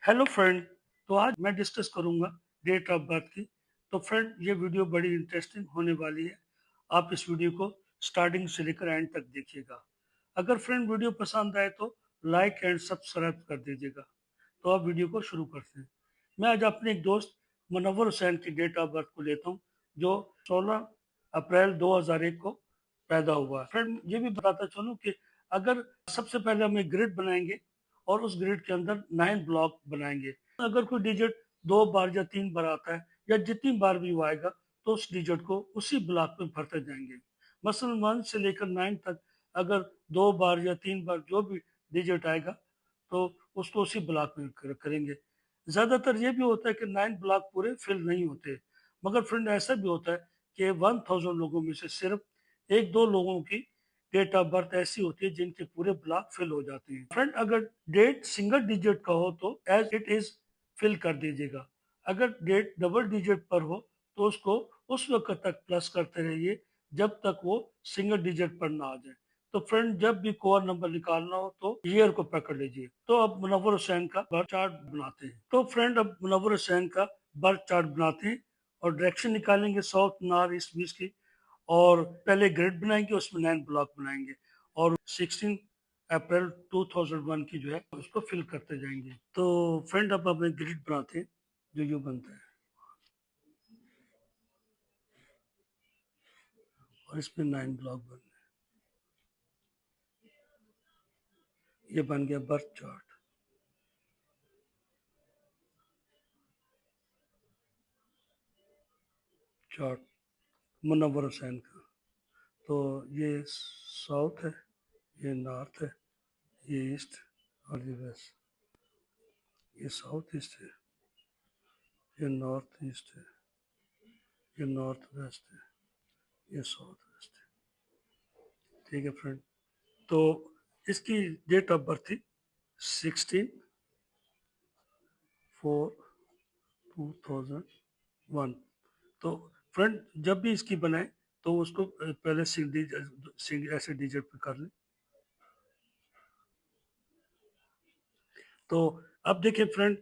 Hello friend. तो आज मैं डिस्कस करूंगा डेट ऑफ बर्थ की। तो फ्रेंड, ये वीडियो बड़ी इंटरेस्टिंग होने वाली है। आप इस वीडियो को स्टार्टिंग से लेकर एंड तक देखिएगा। अगर फ्रेंड वीडियो पसंद आए तो लाइक एंड सब्सक्राइब कर दीजिएगा। तो आप वीडियो को शुरू करते हैं। मैं आज अपने एक दोस्त मुनव्वर हुसैन की डेट ऑफ बर्थ को लेता हूँ, जो 16 अप्रैल 2001 को पैदा हुआ है। फ्रेंड, ये भी बताता चलूँ कि अगर सबसे पहले हम एक ग्रिड बनाएंगे और उस ग्रिड के अंदर 9 ब्लॉक बनाएंगे। अगर कोई डिजिट 2 बार या 3 बार आता है या जितनी बार भी वो आएगा, तो उस डिजिट को उसी ब्लॉक में भरते जाएंगे। मसलन 1 से लेकर 9 तक अगर 2 बार या 3 बार जो भी डिजिट आएगा, तो उसको उसी ब्लॉक में करेंगे। ज्यादातर ये भी होता है कि 9 ब्लॉक पूरे फिल नहीं होते, मगर फ्रेंड ऐसा भी होता है कि 1000 लोगों में से सिर्फ 1-2 लोगों की डेट ऑफ बर्थ ऐसी होती है जिनके पूरे ब्लॉक फिल हो जाते हैं। फ्रेंड, अगर डेट सिंगल डिजिट का हो तो एज इट इज फिल कर दीजिएगा। अगर डेट डबल डिजिट पर हो तो उसको उस वक्त तक प्लस करते रहिए जब तक वो सिंगल डिजिट पर ना आ जाए। तो फ्रेंड, जब भी कोर नंबर निकालना हो तो ईयर को पकड़ लीजिए। तो अब मुनव्वर हुसैन का बर्थ चार्ट बनाते हैं। तो फ्रेंड, अब मुनव्वर हुसैन का बर्थ चार्ट बनाते हैं और डायरेक्शन निकालेंगे साउथ नॉर्थ ईस्ट वेस्ट की। और पहले ग्रिड बनाएंगे, उसमें 9 ब्लॉक बनाएंगे और 16 अप्रैल 2001 की जो है उसको फिल करते जाएंगे। तो फ्रेंड, अब हमें ग्रिड बनाते हैं जो यूं बनता है और इसमें 9 ब्लॉक बन गए। ये बन गया birth chart. Chart Munawar Hussain का। तो ये साउथ है, ये नॉर्थ है, ये ईस्ट और ये वेस्ट। ये साउथ ईस्ट है, ये नॉर्थ ईस्ट है, ये नॉर्थ वेस्ट है, ये साउथ वेस्ट है। ठीक है फ्रेंड। तो इसकी डेट ऑफ बर्थ थी 16/4/2001। तो फ्रेंड, जब भी इसकी बनाए तो उसको पहले ऐसे डिजिट पे कर लें। तो अब देखिए फ्रेंड,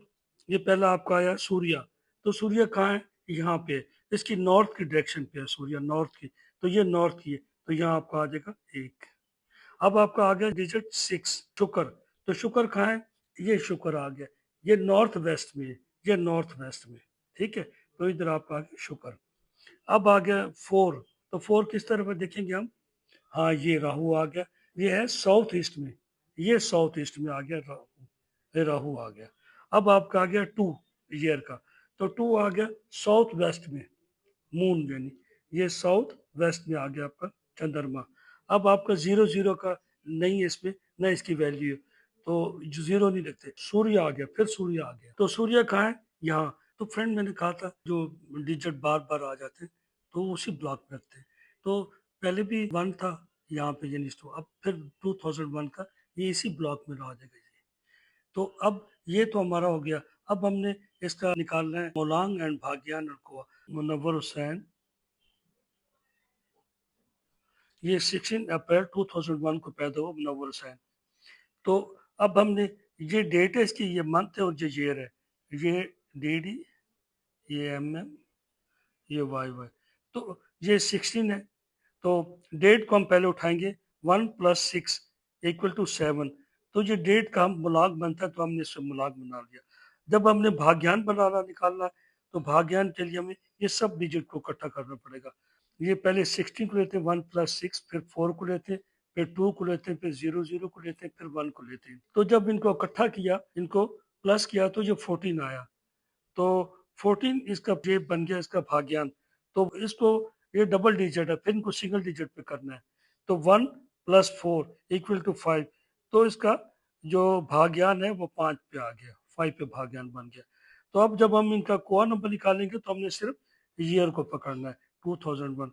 ये पहला आपका आया सूर्या। तो सूर्य कहाँ है? यहाँ पे है। इसकी नॉर्थ की डायरेक्शन पे है सूर्य, नॉर्थ की। तो ये नॉर्थ की है, तो यहाँ आपका आ जाएगा 1। अब आपका आ गया डिजिट 6, शुक्र। तो शुक्र कहाँ है? ये शुक्र आ गया। ये नॉर्थ वेस्ट में है, ये नॉर्थ वेस्ट में। ठीक है, तो इधर आपका आ गया शुक्र। अब आ गया 4। तो 4 किस तरफ है देखेंगे हम? हाँ, ये राहु आ गया। ये है साउथ ईस्ट में, ये साउथ ईस्ट में आ गया राहु। ये राहु आ गया। अब आपका आ गया 2 ईयर का। तो 2 आ गया साउथ वेस्ट में, मून यानी ये साउथ वेस्ट में आ गया आपका चंद्रमा। अब आपका 0 0 का नहीं है इसमें, ना इसकी वैल्यू है, तो जीरो नहीं रखते। सूर्य आ गया, फिर सूर्य आ गया। तो सूर्य कहाँ है? यहाँ। तो फ्रेंड, मैंने कहा था जो डिजिट बार बार आ जाते हैं तो उसी ब्लॉक में रखते हैं। तो पहले भी 1 था यहाँ पे, यानी तो अब फिर 2001 का ये इसी ब्लॉक में आ जाएगा। तो अब ये तो हमारा हो गया। अब हमने इसका निकालना है मोलांग एंड भाग्यान और कोआ। मुनव्वर हुसैन, ये 16 अप्रैल 2001 को पैदा हुआ मुनव्वर हुसैन। तो अब हमने, ये डेट है इसकी, ये मंथ है और ये ईयर है। ये DD, ये MM, ये YY। तो ये 16 है। तो डेट को हम पहले उठाएंगे। 1 + 6 = 7। तो ये डेट का हम मुलाग बनता है, तो हमने इससे मुलाग बना लिया। जब हमने भाग्यान बनाना निकालना है, तो भाग्यान के लिए हमें ये सब डिजिट को इकट्ठा करना पड़ेगा। ये पहले 16 को लेते हैं, 1 + 6, फिर 4 को लेते हैं, फिर 2 को लेते हैं, फिर 0 0 को लेते हैं, फिर 1 को लेते हैं। तो जब इनको इकट्ठा किया, इनको प्लस किया, तो ये 14 आया। तो 14 इसका ये बन गया इसका भाग्यान। तो इसको, ये डबल डिजिट है, फिर इनको सिंगल डिजिट पे करना है। तो 1 + 4 = 5। तो इसका जो भाग्यान है वो 5 पे आ गया, 5 पे भाग्यान बन गया। तो अब जब हम इनका कोआ नंबर निकालेंगे तो हमने सिर्फ ईयर को पकड़ना है, 2001।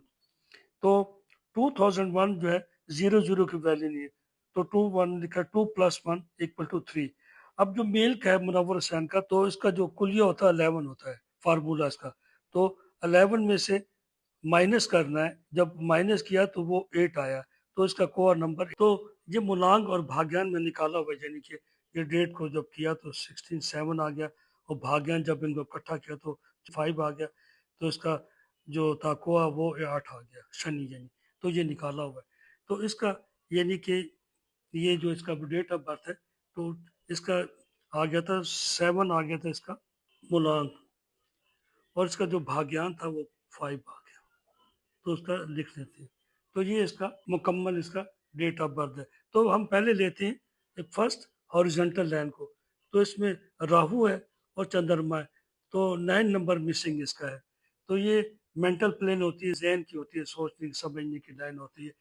तो 2001 जो है 0 0 की वैल्यू नहीं है, तो 2 1 लिखा, 2 + 1 = 3। अब जो मेल का है मुनव्वर हुसैन का, तो इसका जो कुलिया होता है 11 होता है, फार्मूला इसका। तो 11 में से माइनस करना है, जब माइनस किया तो वो 8 आया, तो इसका कोर नंबर। तो ये मुलांग और भाग्यान में निकाला हुआ है, यानी कि ये डेट को जब किया तो 16/7 आ गया, और भाग्यान जब इनको इकट्ठा किया तो 5 आ गया, तो इसका जो था कोआ वो 8 आ गया, शनि यानी, तो ये निकाला हुआ है। तो इसका यानी कि ये जो इसका डेट ऑफ बर्थ है, तो इसका आ गया था 7 आ गया था इसका मूलांक, और इसका जो भाग्यान था वो 5 आ गया, तो उसका लिख लेते हैं। तो ये इसका मुकम्मल इसका डेट ऑफ बर्थ है। तो हम पहले लेते हैं फर्स्ट हॉरिजॉन्टल लाइन को, तो इसमें राहु है और चंद्रमा है, तो 9 नंबर मिसिंग इसका है। तो ये मेंटल प्लेन होती है, जहन की होती है, सोचने समझने की लाइन होती है।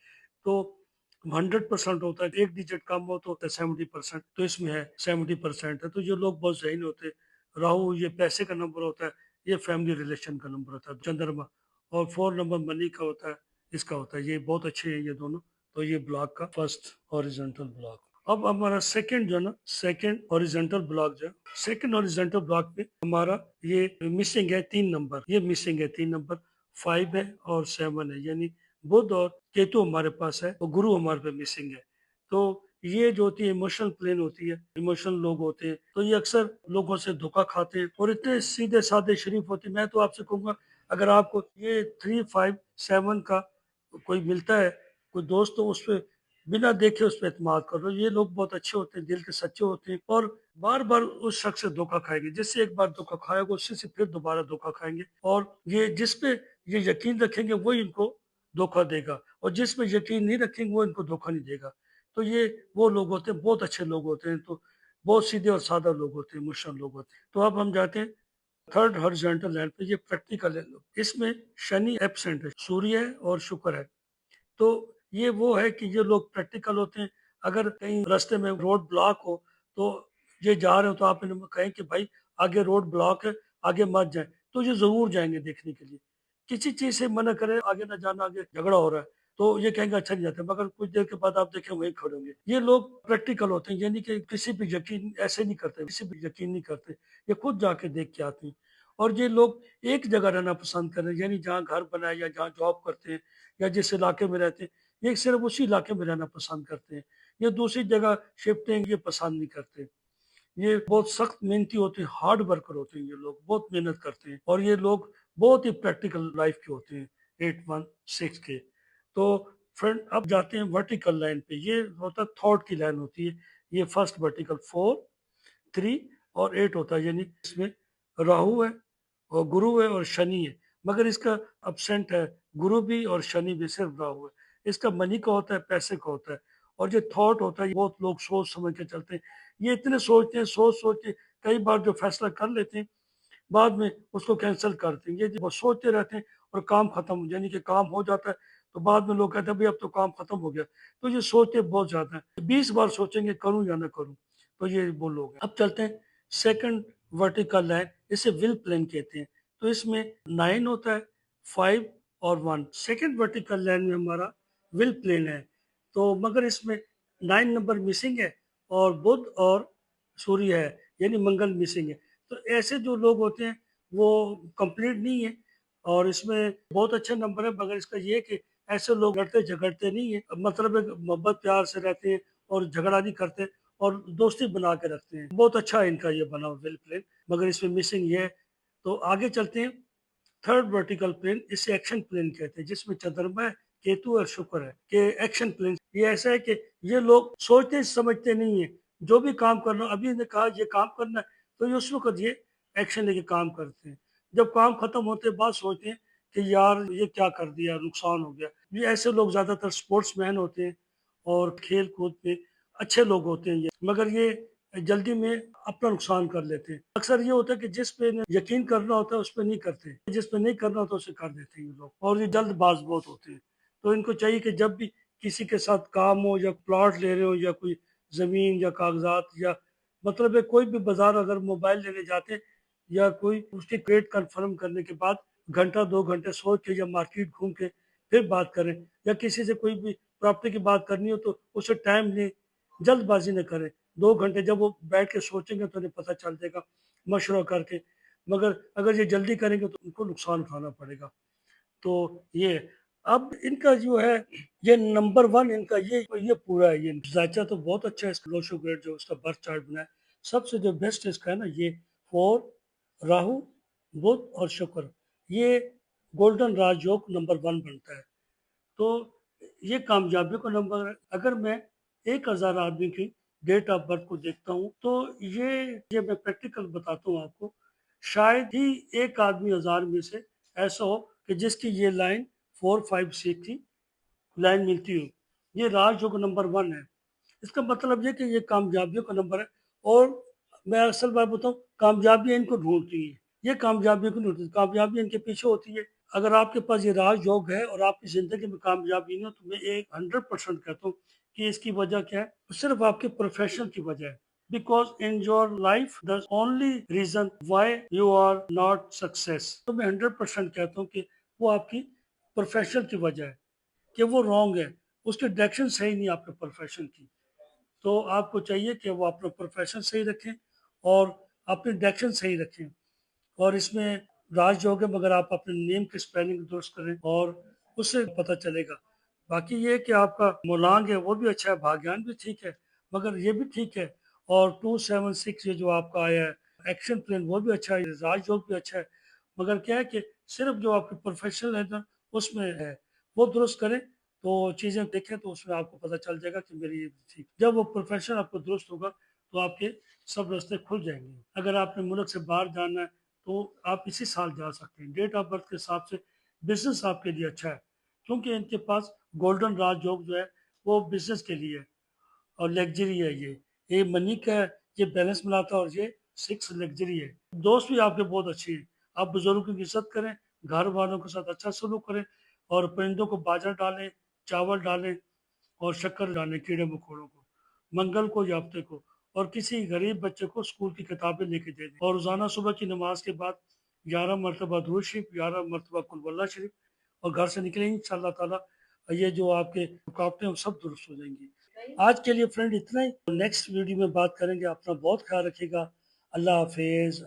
तो 100% होता है, एक डिजिट कम हो तो होता है 70%, तो इसमें है 70% है। तो ये लोग बहुत जहन होते हैं। राहु ये पैसे का नंबर होता है, ये फैमिली रिलेशन का नंबर होता है चंद्रमा, और 4 नंबर मनी का होता है, इसका होता है। ये बहुत अच्छे हैं ये दोनों। तो ये ब्लॉक का फर्स्ट हॉरिजॉन्टल ब्लॉक। अब हमारा सेकंड जो है ना, सेकंड हॉरिजॉन्टल ब्लॉक जो है, सेकंड हॉरिजॉन्टल ब्लॉक में हमारा ये मिसिंग है 3 नंबर, ये मिसिंग है 3 नंबर, 5 है और 7 है, यानी बुध और केतु हमारे पास है और गुरु हमारे पे मिसिंग है। तो ये जो होती है इमोशनल प्लेन होती है, इमोशनल लोग होते हैं, तो ये अक्सर लोगों से धोखा खाते हैं और इतने सीधे साधे शरीफ होते हैं। मैं तो आपसे कहूंगा, अगर आपको ये 3, 5, 7 का कोई मिलता है कोई दोस्त, तो उस पर बिना देखे उस पर एतमाद कर लो। ये लोग बहुत अच्छे होते हैं, दिल के सच्चे होते हैं, और बार बार उस शख्स से धोखा खाएंगे। जिससे एक बार धोखा खाएगा उससे से फिर दोबारा धोखा खाएंगे, और ये जिस पे ये यकीन रखेंगे वो इनको धोखा देगा, और जिस पे यकीन नहीं रखेंगे वो इनको धोखा नहीं देगा। तो ये वो लोग होते हैं, बहुत अच्छे लोग होते हैं, तो बहुत सीधे और सादा लोग होते हैं, मुश्किल लोग होते हैं। तो अब हम जाते हैं थर्ड हॉरिजॉन्टल लाइन पे, ये प्रैक्टिकल है। इसमें शनि एब्सेंट है, सूर्य है और शुक्र है। तो ये वो है कि ये लोग प्रैक्टिकल होते हैं। अगर कहीं रास्ते में रोड ब्लॉक हो, तो ये जा रहे हो तो आप इन्हें कहें कि भाई आगे रोड ब्लॉक है, आगे मत जाए, तो ये जरूर जाएंगे देखने के लिए। किसी चीज से मना करें आगे ना जाना, आगे झगड़ा हो रहा है, तो ये कहेंगे अच्छा नहीं जाते, मगर कुछ देर के बाद आप देखें वहीं खड़े होंगे। ये लोग प्रैक्टिकल होते हैं, यानी कि किसी पे यकीन ऐसे नहीं करते, किसी पे यकीन नहीं करते, ये खुद जाके देख के आते हैं। और ये लोग एक जगह रहना पसंद कर रहे हैं, यानी जहाँ घर बना है या जहाँ जॉब करते हैं या जिस इलाके में रहते हैं, ये सिर्फ उसी इलाके में रहना पसंद करते हैं। ये दूसरी जगह शिफ्टिंग ये पसंद नहीं करते। ये बहुत सख्त मेहनती होते हैं, हार्ड वर्कर होते हैं, ये लोग बहुत मेहनत करते हैं, और ये लोग बहुत ही प्रैक्टिकल लाइफ के होते हैं, 816 के। तो फ्रेंड अब जाते हैं वर्टिकल लाइन पे, ये होता है थॉट की लाइन होती है। ये फर्स्ट वर्टिकल 4, 3 और 8 होता है, यानी इसमें राहु है और गुरु है और शनि है, मगर इसका अपसेंट है गुरु भी और शनि भी, सिर्फ राहु है। इसका मनी का होता है, पैसे का होता है। और जो थॉट होता है, बहुत लोग सोच समझ के चलते हैं। ये इतने सोचते हैं, सोच सोच के कई बार जो फैसला कर लेते हैं, बाद में उसको कैंसिल करते हैं। ये वो सोचते रहते हैं और काम खत्म, यानी कि काम हो जाता है तो बाद में लोग कहते हैं भाई अब तो काम खत्म हो गया। तो ये सोचते बहुत ज्यादा है, 20 बार सोचेंगे करूं या ना करूं। तो ये वो लोग हैं। अब चलते हैं सेकंड वर्टिकल लाइन, इसे विल प्लेन कहते हैं। तो इसमें 9 होता है, 5 और 1। सेकंड वर्टिकल लाइन में हमारा विल प्लेन है, तो मगर इसमें 9 नंबर मिसिंग है, और बुध और सूर्य है, यानी मंगल मिसिंग है। तो ऐसे जो लोग होते हैं वो कंप्लीट नहीं है, और इसमें बहुत अच्छे नंबर है, मगर इसका ये है कि ऐसे लोग लड़ते झगड़ते नहीं है, मतलब एक मोहब्बत प्यार से रहते हैं और झगड़ा नहीं करते, और दोस्ती बना के रखते हैं। बहुत अच्छा है इनका ये बना हुआ विल प्लेन, मगर इसमें मिसिंग ये है। तो आगे चलते हैं थर्ड वर्टिकल प्लेन, इसे एक्शन प्लेन कहते हैं, जिसमें चंद्रमा है, केतु और शुक्र है। कि एक्शन प्लेन ये ऐसा है कि ये लोग सोचते समझते नहीं है, जो भी काम करना, अभी ने कहा ये काम करना है, तो ये उस वक्त ये एक्शन लेके काम करते हैं। जब काम खत्म होते बाद सोचते हैं कि यार ये क्या कर दिया, नुकसान हो गया। ये ऐसे लोग ज्यादातर स्पोर्ट्समैन होते हैं और खेल कूद में अच्छे लोग होते हैं ये, मगर ये जल्दी में अपना नुकसान कर लेते हैं। अक्सर ये होता है कि जिस पे इन्हें यकीन करना होता है उस पर नहीं करते, जिस पे नहीं करना होता उसे कर देते हैं ये लोग, और ये जल्दबाज बहुत होते हैं। तो इनको चाहिए कि जब भी किसी के साथ काम हो, या प्लॉट ले रहे हो, या कोई जमीन या कागजात, या मतलब है कोई भी बाजार अगर मोबाइल लेने जाते हैं, या कोई उसकी क्रेडिट कंफर्म करने के बाद घंटा 2 घंटे सोच के या मार्केट घूम के फिर बात करें, या किसी से कोई भी प्रॉपर्टी की बात करनी हो तो उसे टाइम लें, जल्दबाजी न करें। 2 घंटे जब वो बैठ के सोचेंगे तो उन्हें पता चल जाएगा मशवरा करके, मगर अगर ये जल्दी करेंगे तो उनको नुकसान उठाना पड़ेगा। तो ये अब इनका जो है ये नंबर वन इनका ये पूरा है। ये जायचा तो बहुत अच्छा है इसका, लो शुगर जो उसका बर्थ चार्ट बना है, सबसे जो बेस्ट इसका है ना ये 4 राहु बुध और शुक्र, ये गोल्डन राजयोग नंबर वन बनता है। तो ये कामयाबी का नंबर है। अगर मैं 1000 आदमी की डेट ऑफ बर्थ को देखता हूँ तो ये मैं प्रैक्टिकल बताता हूँ आपको, शायद ही एक आदमी 1000 में से ऐसा हो कि जिसकी ये लाइन 4 5 6 की लाइन मिलती हो। ये राजयोग नंबर वन है। इसका मतलब ये कि ये कामयाबियों का नंबर है। और मैं असल बात बताऊं, कामयाबी इनको ढूंढती है, ये कामयाबी को नहीं ढूंढती, कामयाबी इनके पीछे होती है। अगर आपके पास ये राजयोग है और आपकी जिंदगी में कामयाबी नहीं हो तो मैं एक 100% कहता हूँ कि इसकी वजह क्या है, सिर्फ आपके प्रोफेशन की वजह है। Because in your life the only reason why you are not success, तो मैं 100% कहता हूँ कि वो आपकी प्रोफेशन की वजह है, कि वो रॉन्ग है, उसकी डायरेक्शन सही नहीं है आपके प्रोफेशन की। तो आपको चाहिए कि वो अपना प्रोफेशन सही रखें और अपनी डायरेक्शन सही रखें। और इसमें राजयोग है, मगर आप अपने नेम की स्पेलिंग दुरुस्त करें और उससे पता चलेगा। बाकी ये कि आपका मोलांग है वो भी अच्छा है, भाग्यान भी ठीक है, मगर ये भी ठीक है। और 276 ये जो आपका आया है एक्शन प्लान वो भी अच्छा है, राजयोग भी अच्छा है। मगर क्या है कि सिर्फ जो आपके प्रोफेशनल है ना उसमें है, वो दुरुस्त करें तो चीज़ें देखें तो उसमें आपको पता चल जाएगा कि मेरी ये ठीक। जब वो प्रोफेशन आपको दुरुस्त होगा तो आपके सब रास्ते खुल जाएंगे। अगर आपने मुल्क से बाहर जाना है तो आप इसी साल जा सकते हैं। डेट ऑफ बर्थ के हिसाब से बिजनेस आपके लिए अच्छा है, क्योंकि इनके पास गोल्डन राजयोग जो है वो बिजनेस के लिए है और लग्जरी है। ये मनी का है, ये बैलेंस बनाता है और ये 6 लग्जरी है। दोस्त भी आपके बहुत अच्छे हैं, आप बुजुर्गों की इज्जत करें, घर वालों के साथ अच्छा सलूक करें और परिंदों को बाजरा डालें, चावल डालें और शक्कर डालें कीड़े मकोड़ों को, मंगल को या हफ्ते को। और किसी गरीब बच्चे को स्कूल की किताबें लेके दे दें। और रोजाना सुबह की नमाज के बाद 11 मरतबा दुरूद शरीफ, 11 मरतबा कुल वल्लाह शरीफ, और घर से निकले इंशाअल्लाह ताला ये जो आपके रुकावटें हैं वो सब दुरुस्त हो जाएंगी। आज के लिए फ्रेंड इतना ही, नेक्स्ट वीडियो में बात करेंगे। अपना बहुत ख्याल रखिएगा। अल्लाह हाफिज।